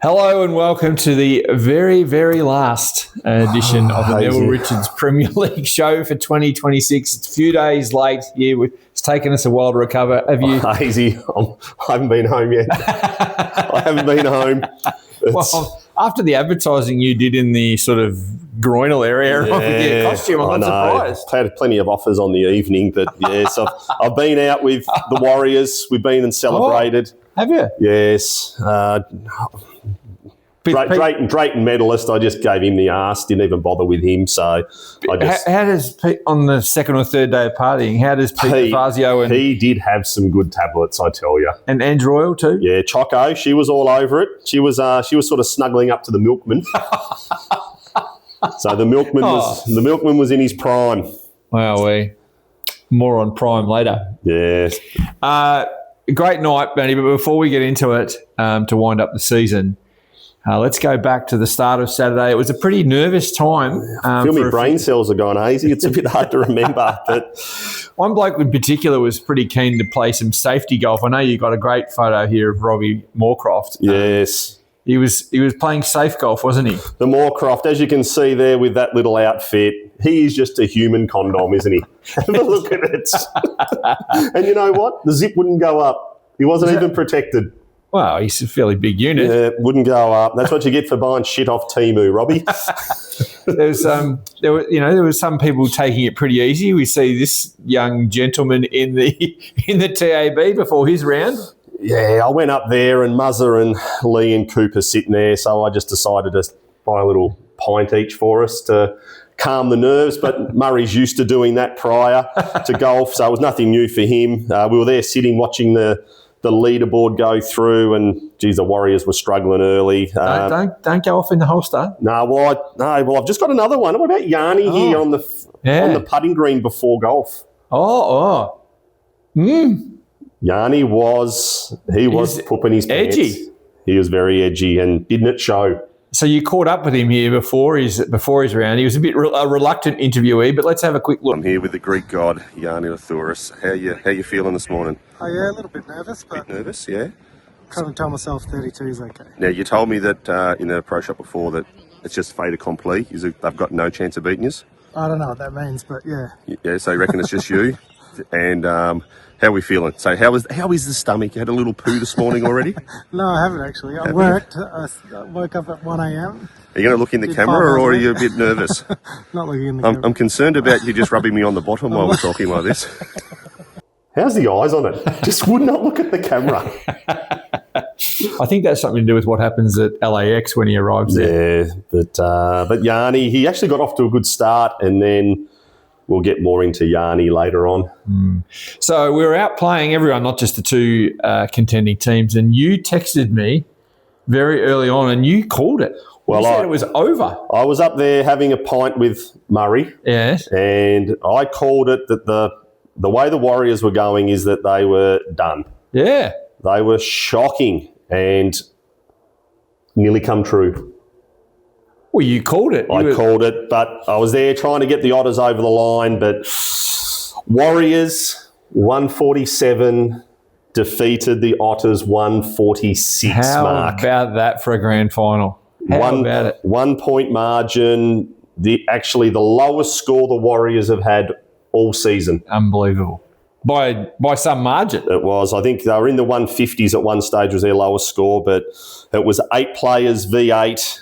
Hello and welcome to the very, very last edition of the Neville Richards Premier League show for 2026. It's a few days late. Yeah, it's taken us a while to recover. Have you? Hazy, I haven't been home yet. I haven't been home. Well, after the advertising you did in the sort of groinal area of your costume, I'm not surprised. I had plenty of offers on the evening, but yes, I've been out with the Warriors. We've been and celebrated. Have you? Yes. Drayton medalist, I just gave him the arse, didn't even bother with him. So I just... How does Pete, on the second or third day of partying, how does Pete Fazio and... He did have some good tablets, I tell you. And Ange Royal too? Yeah, Choco, she was all over it. She was sort of snuggling up to the milkman. So the milkman was in his prime. Wow, more on prime later. Yes. Great night, Benny, but before we get into it, to wind up the season... let's go back to the start of Saturday. It was a pretty nervous time. I feel my brain cells are going hazy. It's a bit hard to remember. But one bloke in particular was pretty keen to play some safety golf. I know you got a great photo here of Robbie Moorcroft. Yes. He was playing safe golf, wasn't he? The Moorcroft, as you can see there with that little outfit, he is just a human condom, isn't he? Have a look at it. And you know what? The zip wouldn't go up. He wasn't even protected. Well, he's a fairly big unit. Yeah, wouldn't go up. That's what you get for buying shit off Temu, Robbie. There was some people taking it pretty easy. We see this young gentleman in the TAB before his round. Yeah, I went up there and Muzzer and Lee and Cooper sitting there, so I just decided to buy a little pint each for us to calm the nerves. But Murray's used to doing that prior to golf, so it was nothing new for him. We were there sitting watching the leaderboard go through, and geez, the Warriors were struggling early. Don't go off in the holster. Well, I've just got another one. What about Yanni here on the putting green before golf? Yanni was pooping his pants. Edgy. He was very edgy, and didn't it show? So you caught up with him here before his round. He was a bit a reluctant interviewee, but let's have a quick look. I'm here with the Greek god Yanni Lathouris. How you feeling this morning? Oh yeah, a little bit nervous, but nervous, yeah. Trying to tell myself 32 is okay. Now you told me that in the pro shop before that it's just fait accompli. They've got no chance of beating you. I don't know what that means, but yeah. Yeah, so you reckon it's just you? And how are we feeling? So how is the stomach? You had a little poo this morning already? No, I haven't actually. I worked. I woke up at 1 a.m. Are you going to look in the camera, or are you a bit nervous? Not looking in the camera. I'm concerned about you just rubbing me on the bottom while we're talking like this. How's the eyes on it? Just would not look at the camera. I think that's something to do with what happens at LAX when he arrives there. Yeah, but Yanni, he actually got off to a good start, and then we'll get more into Yanni later on. So we were out playing everyone, not just the two contending teams, and you texted me very early on and you called it. Well, you said it was over. I was up there having a pint with Murray. Yes. And I called it that the way the Warriors were going is that they were done. Yeah. They were shocking and nearly come true. Well, you called it. I called it, but I was there trying to get the Otters over the line. But Warriors 147 defeated the Otters 146 mark. How about that for a grand final? How about it? 1 point margin. Actually the lowest score the Warriors have had all season. Unbelievable. By some margin. It was. I think they were in the 150s at one stage was their lowest score, but it was 8 players v8.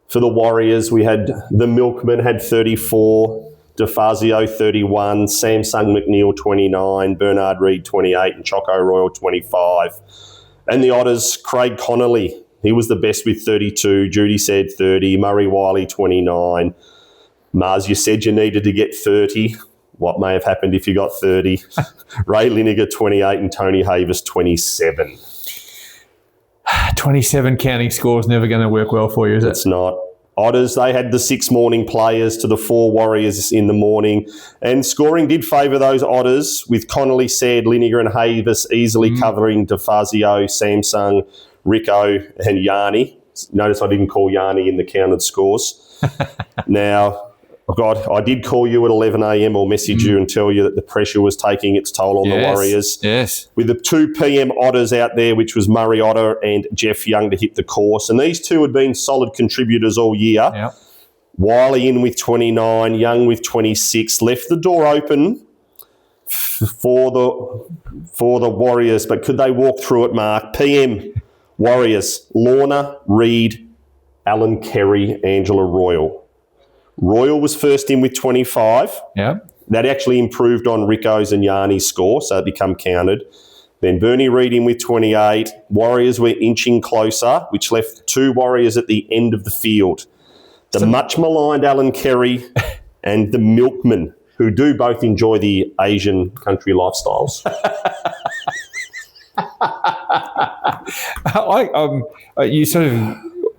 For the Warriors, we had the Milkman had 34, DeFazio 31, Samsung McNeil 29, Bernard Reid 28, and Choco Royal 25. And the Otters, Craig Connolly, he was the best with 32. Judy said 30. Murray Wiley 29. Mars, you said you needed to get 30. What may have happened if you got 30? Ray Lineker 28 and Tony Havis 27. 27 counting scores never going to work well for you, is it? It's not. Otters, they had the 6 morning players to the 4 Warriors in the morning, and scoring did favour those Otters with Connolly, Said, Lineker and Havis easily covering DeFazio, Samsung, Rico and Yanni. Notice I didn't call Yanni in the counted scores. Now, God, I did call you at 11 a.m. or message you and tell you that the pressure was taking its toll on the Warriors. Yes. With the 2 p.m. Otters out there, which was Murray Otter and Jeff Young to hit the course. And these two had been solid contributors all year. Yep. Wiley in with 29, Young with 26. Left the door open for the Warriors, but could they walk through it, Mark? PM, Warriors, Lorna, Reid, Alan Kerry, Angela Royal. Royal was first in with 25. Yeah. That actually improved on Rico's and Yarni's score, so it become counted. Then Bernie Reid in with 28. Warriors were inching closer, which left 2 Warriors at the end of the field. The much maligned Alan Kerry and the Milkman, who do both enjoy the Asian country lifestyles.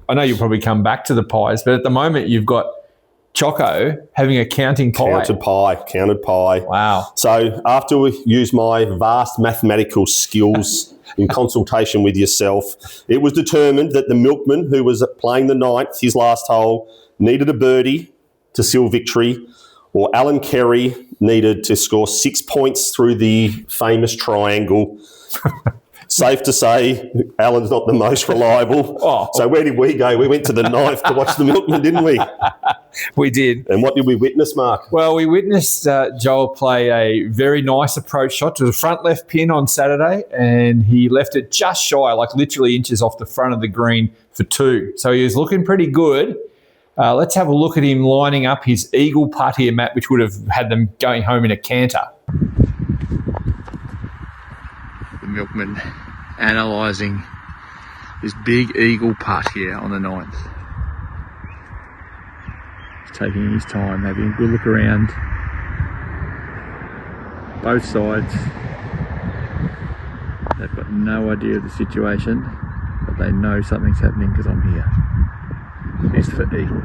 I know you'll probably come back to the pies, but at the moment you've got Choco having a counting pie. Counted pie. Wow. So after we use my vast mathematical skills in consultation with yourself, it was determined that the Milkman, who was playing the 9th, his last hole, needed a birdie to seal victory, or Alan Kerry needed to score 6 points through the famous triangle. Safe to say, Alan's not the most reliable. So where did we go? We went to the 9th to watch the Milkman, didn't we? We did. And what did we witness, Mark? Well, we witnessed Joel play a very nice approach shot to the front left pin on Saturday, and he left it just shy, like literally inches off the front of the green for 2. So he was looking pretty good. Let's have a look at him lining up his eagle putt here, Matt, which would have had them going home in a canter. The Milkman analysing this big eagle putt here on the 9th. He's taking his time, having a good look around both sides. They've got no idea of the situation, but they know something's happening because I'm here. This for eagle.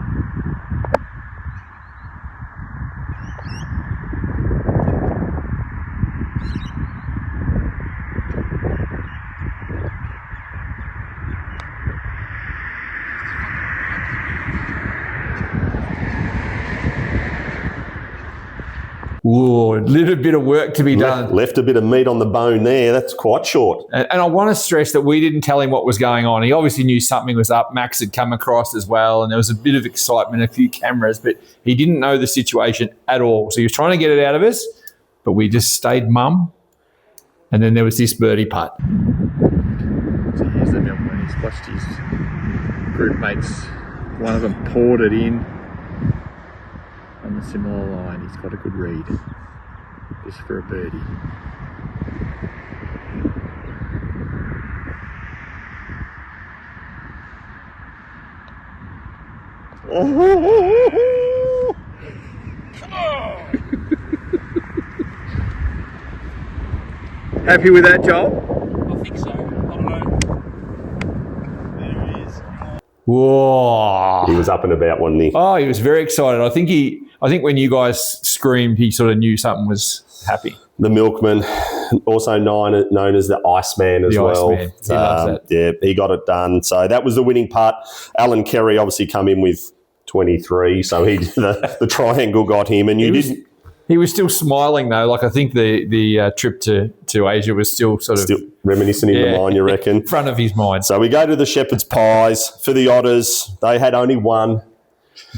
Whoa, a little bit of work to be done. Left a bit of meat on the bone there. That's quite short. And I want to stress that we didn't tell him what was going on. He obviously knew something was up. Max had come across as well, and there was a bit of excitement, a few cameras, but he didn't know the situation at all. So he was trying to get it out of us, but we just stayed mum. And then there was this birdie putt. So here's the Milkman. He's watched his group mates. One of them poured it in on the similar line. He's got a good read. Just for a birdie. Oh, come on! Happy with that, Joel? I think so. I don't know. There he is. Whoa. He was up and about, wasn't he? Oh, he was very excited. I think when you guys screamed, he sort of knew something was happy. The Milkman, also known as the Iceman as well. Iceman. He loves that. Yeah, he got it done. So that was the winning putt. Alan Kerry obviously come in with 23, so the triangle got him. And He was still smiling though. Like I think the trip to Asia was still reminiscent in the mind, you reckon? In front of his mind. So we go to the Shepherd's Pies. For the Otters, they had only one.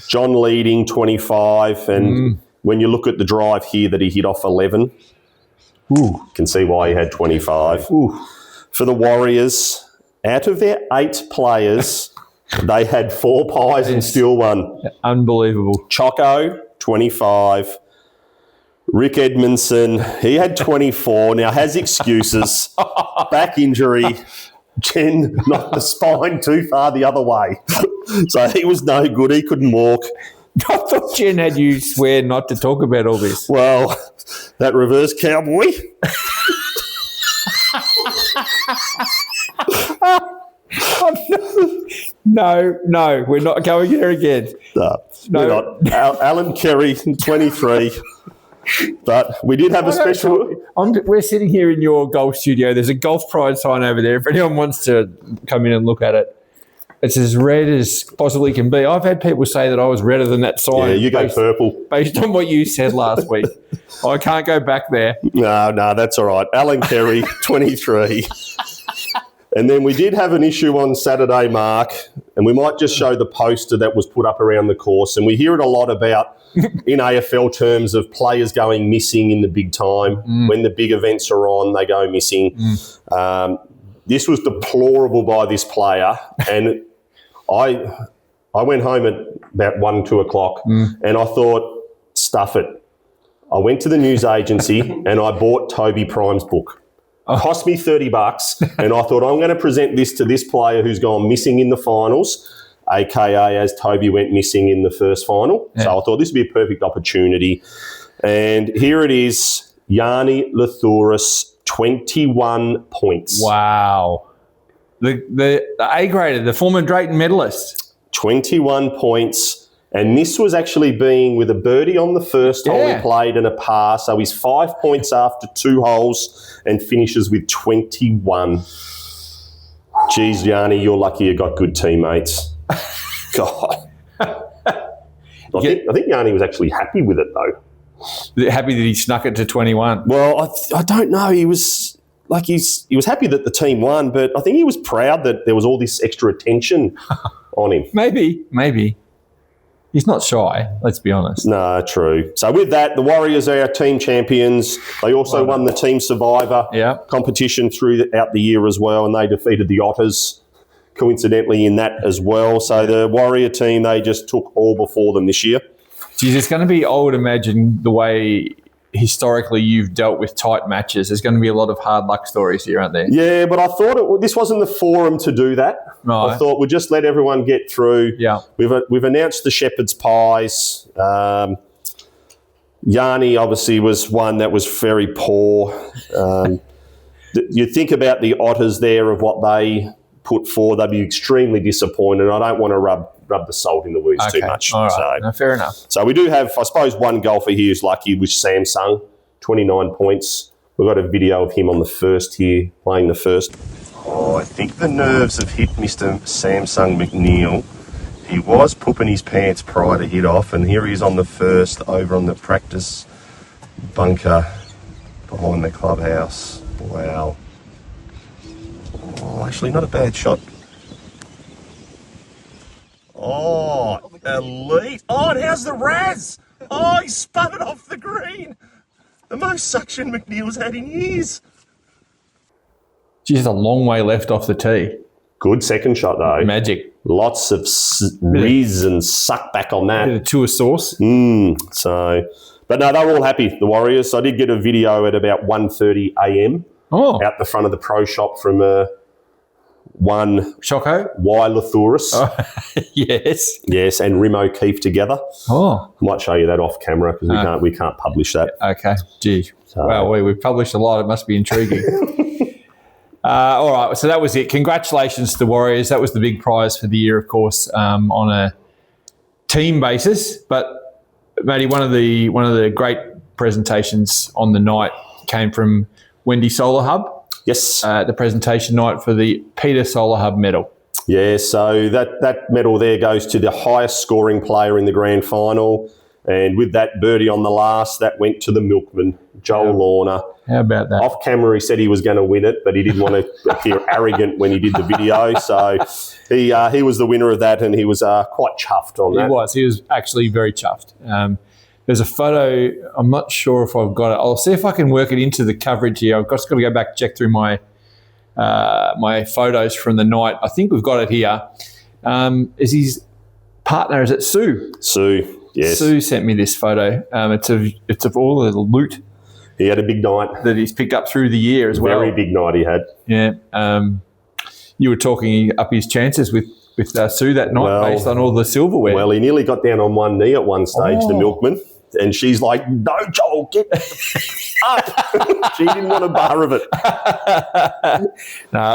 John leading 25, and when you look at the drive here that he hit off 11, you can see why he had 25. Ooh. For the Warriors, out of their 8 players, they had 4 pies and still won. Unbelievable. Choco, 25. Rick Edmondson, he had 24. Now, has excuses. Back injury. Jen knocked the spine too far the other way. So he was no good. He couldn't walk. I thought Jen had you swear not to talk about all this. Well, that reverse cowboy. No, we're not going there again. No. We're not. Alan Kerry, 23. But we did have a special... We're sitting here in your golf studio. There's a Golf Pride sign over there if anyone wants to come in and look at it. It's as red as possibly can be. I've had people say that I was redder than that sign. Yeah, you go purple. Based on what you said last week. I can't go back there. No, that's all right. Alan Kerry, 23. And then we did have an issue on Saturday, Mark, and we might just show the poster that was put up around the course. And we hear it a lot about, in AFL terms, of players going missing in the big time. When the big events are on, they go missing. This was deplorable by this player, and I went home at about 1, 2 o'clock, and I thought, stuff it. I went to the news agency and I bought Toby Prime's book. It cost me $30, and I thought, I'm going to present this to this player who's gone missing in the finals, aka as Toby went missing in the first final. Yeah. So I thought this would be a perfect opportunity. And here it is, Yanni Lathouris, 21 points. Wow. The A-grader, the former Drayton medalist. 21 points. And this was actually being with a birdie on the first hole he played and a par. So he's 5 points after 2 holes and finishes with 21. Geez, Yanni, you're lucky you got good teammates. God. I think Yanni was actually happy with it, though. Happy that he snuck it to 21. Well, I don't know. He was happy that the team won, but I think he was proud that there was all this extra attention on him. Maybe. He's not shy, let's be honest. No, true. So with that, the Warriors are our team champions. They also won the Team Survivor competition throughout the year as well, and they defeated the Otters, coincidentally, in that as well. So the Warrior team, they just took all before them this year. Geez, it's going to be, I would imagine, the way historically you've dealt with tight matches. There's going to be a lot of hard luck stories here, aren't there? Yeah, but I thought this wasn't the forum to do that. Right. I thought we'd just let everyone get through. Yeah, we've announced the shepherd's pies. Yanni obviously was one that was very poor. You think about the Otters there of what they put forward, they'd be extremely disappointed. I don't want to rub the salt in the wounds too much. All right. No, fair enough. So we do have, I suppose, one golfer here who's lucky, which is Samsung, 29 points. We've got a video of him on the first here, playing the first. Oh, I think the nerves have hit Mr. Samsung McNeil. He was pooping his pants prior to hit off, and here he is on the first over on the practice bunker behind the clubhouse. Wow. Oh, actually, not a bad shot. Oh, elite. Oh, and how's the Raz? Oh, he spun it off the green. The most suction McNeil's had in years. Geez, a long way left off the tee. Good second shot, though. Magic. Lots of riz and suck back on that. Bit of tour sauce. But no, they were all happy, the Warriors. So I did get a video at about 1:30 a.m. out the front of the pro shop from one Choco Y Lathouris. Yes, and Rim O'Keefe together. I might show you that off camera because we can't publish that. Okay, gee, well, we've published a lot. It must be intriguing. All right, so that was it. Congratulations to the Warriors. That was the big prize for the year, of course, on a team basis. But Matty, one of the great presentations on the night came from Wendy Solar Hub. Yes. The presentation night for the Peter Solar Hub medal. Yeah, so that medal there goes to the highest scoring player in the grand final. And with that birdie on the last, that went to the milkman, Joel Lorna. How about that? Off camera, he said he was going to win it, but he didn't want to appear arrogant when he did the video. So he was the winner of that, and he was quite chuffed on that. He was actually very chuffed. There's a photo. I'm not sure if I've got it. I'll see if I can work it into the coverage here. I've just got to go back and check through my photos from the night. I think we've got it here. Is his partner, is it Sue? Sue, yes. Sue sent me this photo. It's of all the loot. He had a big night. That he's picked up through the year as well. Very big night he had. Yeah. You were talking up his chances with Sue that night based on all the silverware. Well, he nearly got down on one knee at one stage, the milkman. And she's like, no, Joel, get up. She didn't want a bar of it.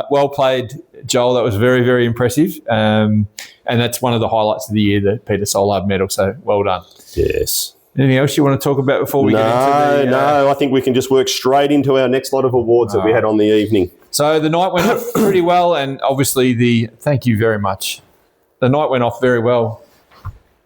Well played, Joel. That was very, very impressive. And that's one of the highlights of the year, the Peter Solard medal. So well done. Yes. Anything else you want to talk about before we get into the... No, I think we can just work straight into our next lot of awards that we had on the evening. So the night went pretty well, and obviously thank you very much the night went off very well.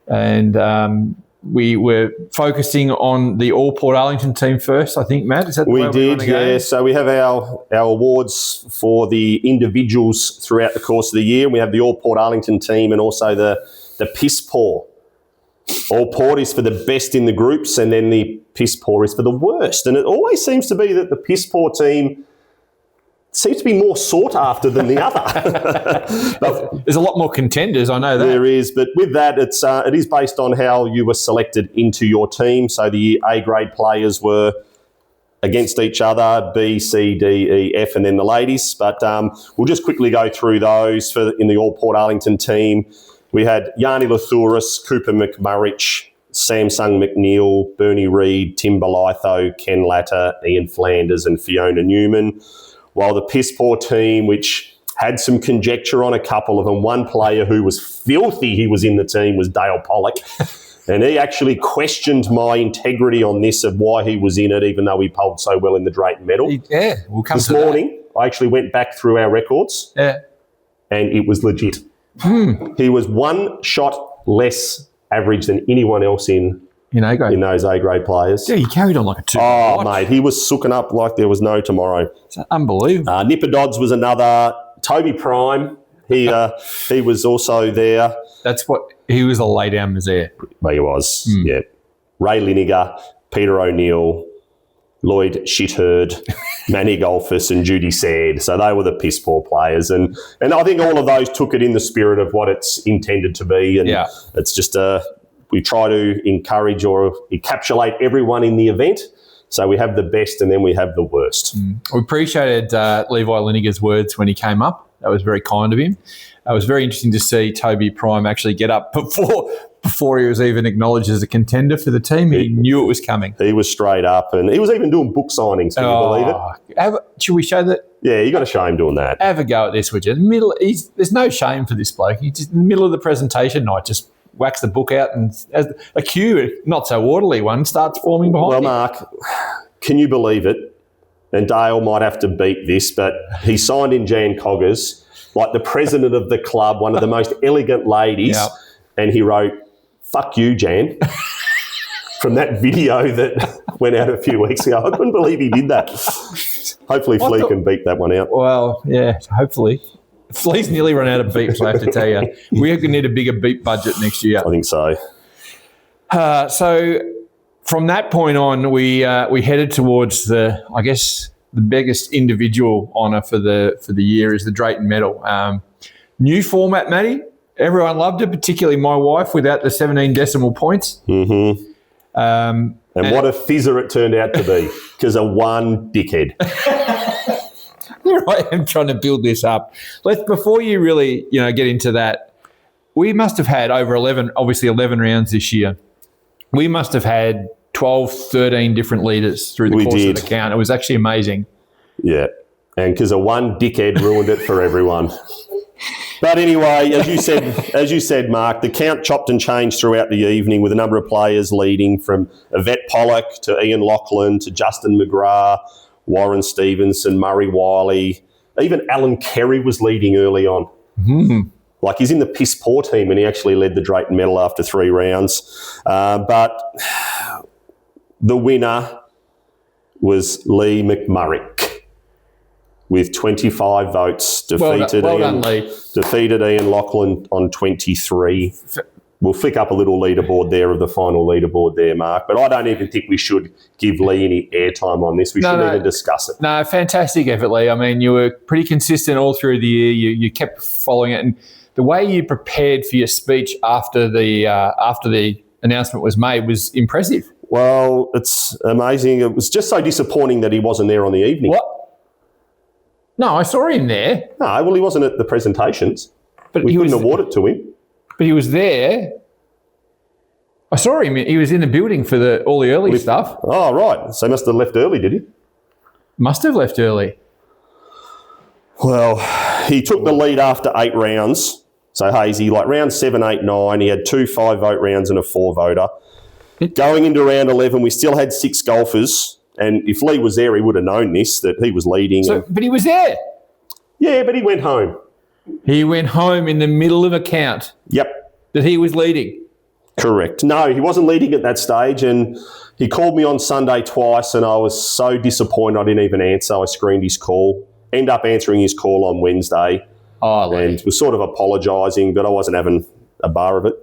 And we were focusing on the All Portarlington team first, I think, Matt. Is that the way We did, yeah. So we have our awards for the individuals throughout the course of the year. We have the All Portarlington team and also the Piss Poor. All Port is for the best in the groups, and then the Piss Poor is for the worst. And it always seems to be that the Piss Poor team seems to be more sought after than the other. There's a lot more contenders, I know that. There is, but with that, it is based on how you were selected into your team. So the A-grade players were against each other, B, C, D, E, F, and then the ladies. But we'll just quickly go through those in the All Portarlington team. We had Yanni Lathuris, Cooper McMurrich, Samsung McNeil, Bernie Reid, Tim Belitho, Ken Latter, Ian Flanders, and Fiona Newman. While the Piss Poor team, which had some conjecture on a couple of them, one player who was filthy he was in the team was Dale Pollock. And he actually questioned my integrity on this of why he was in it, even though he polled so well in the Drayton Medal. Yeah, we'll come this to morning, I actually went back through our records. Yeah. And it was legit. He was one shot less average than anyone else in A-grade. In those A-grade players. Yeah, he carried on like a 2. Oh, mate, he was sooking up like there was no tomorrow. It's unbelievable. Nipper Dodds was another. Toby Prime, he was also there. That's what he was, a lay down misère. Well, he was, yeah. Ray Liniger, Peter O'Neill, Lloyd Shitherd, Manny Golfus and Judy Said. So they were the Piss Poor players. And I think all of those took it in the spirit of what it's intended to be. And it's just we try to encourage or encapsulate everyone in the event. So we have the best and then we have the worst. We appreciated Levi Liniger's words when he came up. That was very kind of him. It was very interesting to see Toby Prime actually get up before he was even acknowledged as a contender for the team. He knew it was coming. He was straight up and he was even doing book signings. Can you believe it? Should we show that? Yeah, you got to show him doing that. Have a go at this, would you? There's no shame for this bloke. He's just in the middle of the presentation night, just whacks the book out and as a cue, not so orderly one, starts forming behind him. Well, Mark, can you believe it? And Dale might have to beat this, but he signed in Jan Coggers, like the president of the club, one of the most elegant ladies, and he wrote, "Fuck you, Jan," from that video that went out a few weeks ago. I couldn't believe he did that. Hopefully Flea can beat that one out. Well, yeah, hopefully. Flea's nearly run out of beeps, I have to tell you. We're going to need a bigger beep budget next year. I think so. So from that point on, we headed towards the biggest individual honour for the year is the Drayton Medal. New format, Matty. Everyone loved it, particularly my wife, without the 17 decimal points. Mm-hmm. And what a fizzer it turned out to be because of one dickhead. Here I am trying to build this up. Before you really, get into that, we must have had over 11 rounds this year. We must have had 12, 13 different leaders through the course of the count. It was actually amazing. Yeah. And because of one dickhead ruined it for everyone. But anyway, as you said, Mark, the count chopped and changed throughout the evening with a number of players leading from Yvette Pollock to Ian Lachlan to Justin McGrath, Warren Stevenson, Murray Wiley. Even Alan Kerry was leading early on. Mm-hmm. Like he's in the Piss Poor team and he actually led the Drayton Medal after 3 rounds. But the winner was Lee McMurrick with 25 votes. Defeated Ian Lachlan on 23. We'll flick up a little leaderboard there of the final leaderboard there, Mark. But I don't even think we should give Lee any airtime on this. We shouldn't even discuss it. No, fantastic effort, Lee. I mean, you were pretty consistent all through the year. You kept following it. And the way you prepared for your speech after the announcement was made was impressive. Well, it's amazing. It was just so disappointing that he wasn't there on the evening. What? No, I saw him there. No, well, he wasn't at the presentations. But we couldn't award it to him. But he was there. I saw him. He was in the building for all the early stuff. Oh, right. So he must have left early, did he? Must have left early. Well, he took the lead after 8 rounds. So Hazy, like round 7, 8, 9, he had 2 5-vote rounds and a 4-voter. Going into round 11, we still had 6 golfers. And if Lee was there, he would have known this, that he was leading. But he was there. Yeah, but he went home. He went home in the middle of a count Yep, that he was leading. correct. No, he wasn't leading at that stage, and he called me on Sunday twice, and I was so disappointed I didn't even answer. I screened his call. End up answering his call on Wednesday, and was sort of apologising, but I wasn't having a bar of it.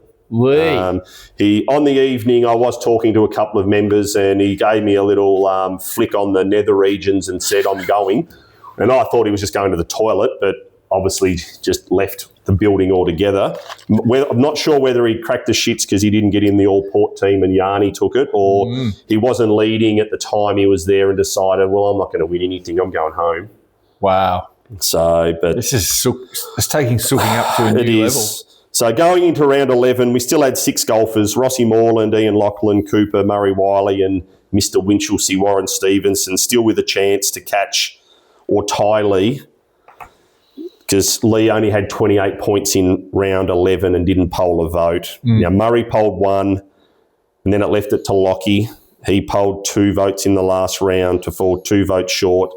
He on the evening, I was talking to a couple of members, and he gave me a little flick on the nether regions and said, "I'm going." And I thought he was just going to the toilet, but obviously just left the building altogether. I'm not sure whether he cracked the shits because he didn't get in the all-port team and Yarny took it, or he wasn't leading at the time he was there and decided, well, I'm not going to win anything, I'm going home. Wow. So, but This is it's taking sooking up to a new level. So going into round 11, we still had 6 golfers: Rossi Moreland, Ian Lachlan, Cooper, Murray Wiley and Mr. Winchelsea, Warren Stevenson, still with a chance to catch or tie Lee, because Lee only had 28 points in round 11 and didn't poll a vote. Now, Murray polled 1, and then it left it to Lockie. He polled 2 votes in the last round to fall 2 votes short,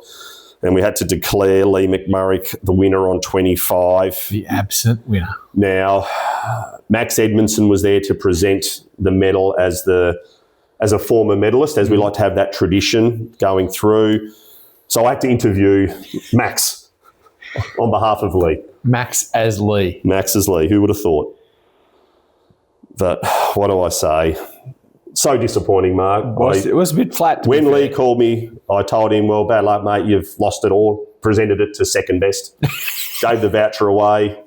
and we had to declare Lee McMurray the winner on 25. The absent winner. Now, Max Edmondson was there to present the medal as a former medalist, as we like to have that tradition going through. So I had to interview Max on behalf of Lee. Max as Lee. Max as Lee. Who would have thought? But what do I say? So disappointing, Mark. It was a bit flat. When Lee called me, I told him, well, bad luck, mate. You've lost it all. Presented it to second best. Gave the voucher away.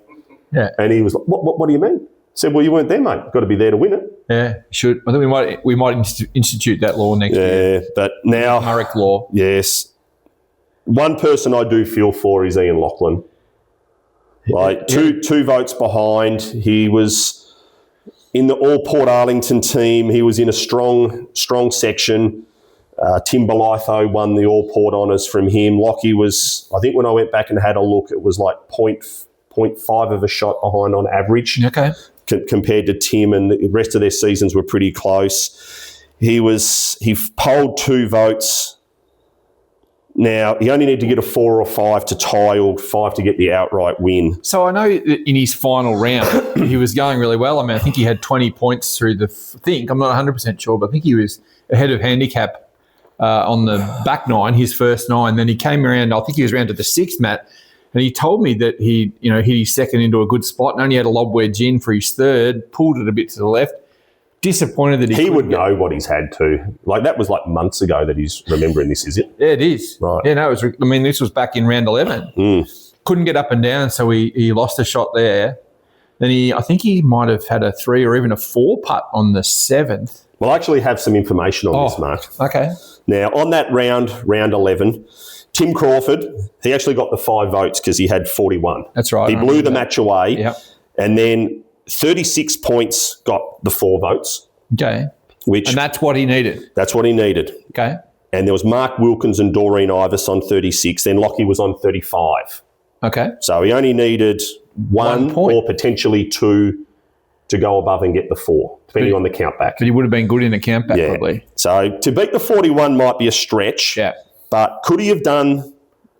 Yeah. And he was like, what do you mean? Said, well, you weren't there, mate. Got to be there to win it. Yeah, should. I think we might institute that law next year. Yeah, but now... Murrick law. Yes. One person I do feel for is Ian Lachlan. Like, two votes behind. He was in the all Portarlington team. He was in a strong section. Tim Belitho won the all Port honours from him. Lockie was, I think when I went back and had a look, it was like 0.5 of a shot behind on average. Okay. Compared to Tim, and the rest of their seasons were pretty close. He polled 2 votes. Now, he only needed to get a 4 or 5 to tie, or 5 to get the outright win. So I know that in his final round, he was going really well. I mean, I think he had 20 points through I'm not 100% sure, but I think he was ahead of handicap on the back 9, his first 9. Then he came around, I think he was around to the 6th, Matt, and he told me that he hit his second into a good spot and only had a lob wedge in for his third, pulled it a bit to the left. Disappointed that he would know what he's had to. Like, that was like months ago that he's remembering this, is it? Yeah, it is. Right. Yeah, no, this was back in round 11. Couldn't get up and down, so he lost a shot there. Then I think he might have had a 3 or even a 4 putt on the 7th. Well, I actually have some information on this, Mark. Okay. Now, on that round 11, Tim Crawford, he actually got the 5 votes because he had 41. That's right. He blew the match away. Yep. And then 36 points got the 4 votes. Okay. And that's what he needed. That's what he needed. Okay. And there was Mark Wilkins and Doreen Ivers on 36. Then Lockie was on 35. Okay. So he only needed 1 point. or potentially 2 to go above and get the 4, depending on the count back. But he would have been good in the count back, probably. So to beat the 41 might be a stretch. Yeah. But could he have done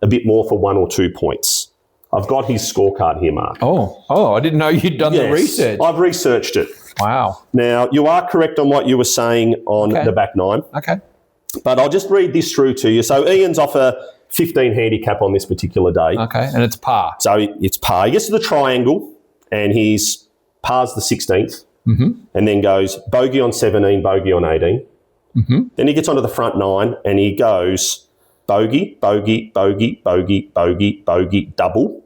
a bit more for 1 or 2 points? I've got his scorecard here, Mark. Oh, I didn't know you'd done the research. I've researched it. Wow. Now, you are correct on what you were saying on the back 9. Okay. But I'll just read this through to you. So Ian's off a 15 handicap on this particular day. Okay, and it's par. So it's par. He gets to the triangle and he's pars the 16th and then goes bogey on 17, bogey on 18. Then he gets onto the front 9 and he goes bogey, bogey, bogey, bogey, bogey, bogey, double,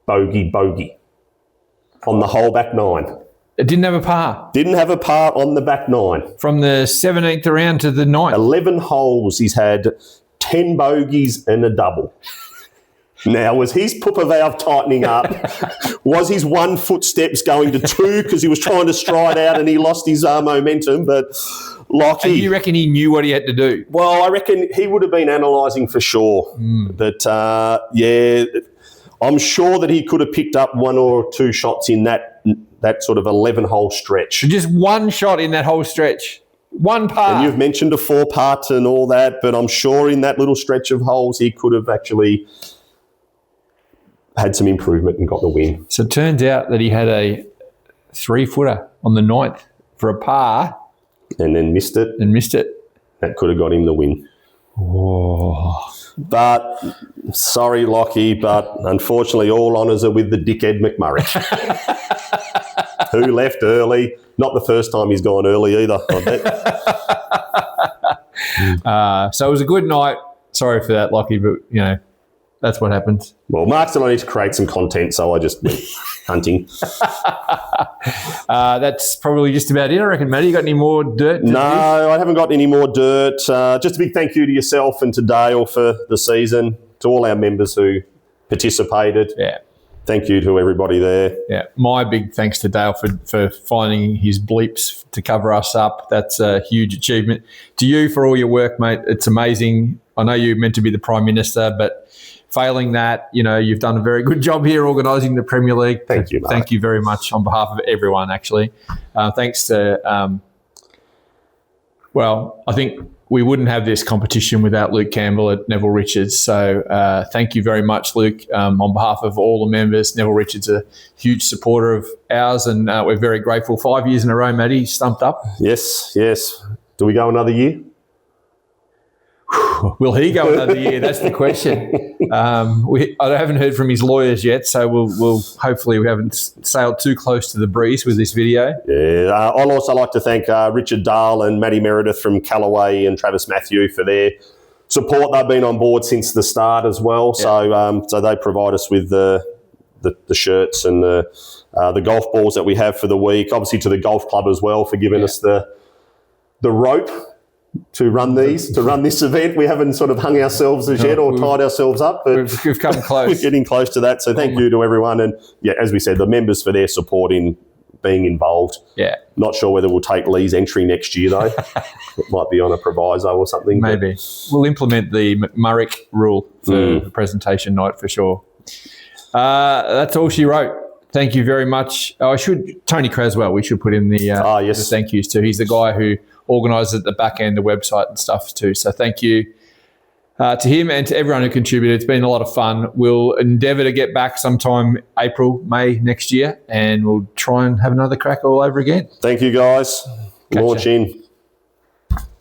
bogey, bogey on the whole back 9. It didn't have a par. Didn't have a par on the back 9. From the 17th around to the 9th. 11 holes, he's had 10 bogeys and a double. Now, was his pooper valve tightening up? Was his 1 footsteps going to 2 because he was trying to stride out and he lost his momentum? But Lockie... And you reckon he knew what he had to do? Well, I reckon he would have been analysing for sure. But, I'm sure that he could have picked up 1 or 2 shots in that sort of 11-hole stretch. Just 1 shot in that whole stretch. 1 par. And you've mentioned a 4 putt and all that, but I'm sure in that little stretch of holes he could have actually had some improvement and got the win. So it turns out that he had a 3-footer on the 9th for a par And then missed it. That could have got him the win. Oh. But, sorry, Lockie, but unfortunately all honours are with the dickhead McMurray, who left early. Not the first time he's gone early either, I bet. So it was a good night. Sorry for that, Lockie, but, that's what happens. Well, Mark said I need to create some content, so I just went hunting. That's probably just about it, I reckon, Matty. You got any more dirt? No, I haven't got any more dirt. Just a big thank you to yourself and to Dale for the season, to all our members who participated. Yeah. Thank you to everybody there. Yeah. My big thanks to Dale for finding his bleeps to cover us up. That's a huge achievement. To you for all your work, mate. It's amazing. I know you're meant to be the Prime Minister, but failing that, you've done a very good job here organising the Premier League. Thank you, Mark. Thank you very much on behalf of everyone, actually. Thanks to, I think we wouldn't have this competition without Luke Campbell at Neville Richards. So thank you very much, Luke. On behalf of all the members, Neville Richards is a huge supporter of ours, and we're very grateful. 5 years in a row, Matty, stumped up. Yes. Do we go another year? Will he go another year? That's the question. I haven't heard from his lawyers yet, so we'll hopefully we haven't sailed too close to the breeze with this video. Yeah, I'll also like to thank Richard Dahl and Matty Meredith from Callaway and Travis Matthew for their support. They've been on board since the start as well, so they provide us with the shirts and the golf balls that we have for the week. Obviously to the golf club as well for giving us the rope to run this event. We haven't sort of hung ourselves as yet or tied ourselves up, but we've come close. We're getting close to that. So thank you to everyone. And as we said, the members for their support in being involved. Yeah. Not sure whether we'll take Lee's entry next year though. It might be on a proviso or something. Maybe. We'll implement the McMurray rule for the presentation night for sure. That's all she wrote. Thank you very much. Tony Craswell, we should put in the thank yous too. He's the guy who organises at the back end, the website and stuff too. So thank you to him and to everyone who contributed. It's been a lot of fun. We'll endeavour to get back sometime April, May next year, and we'll try and have another crack all over again. Thank you, guys. Launch in.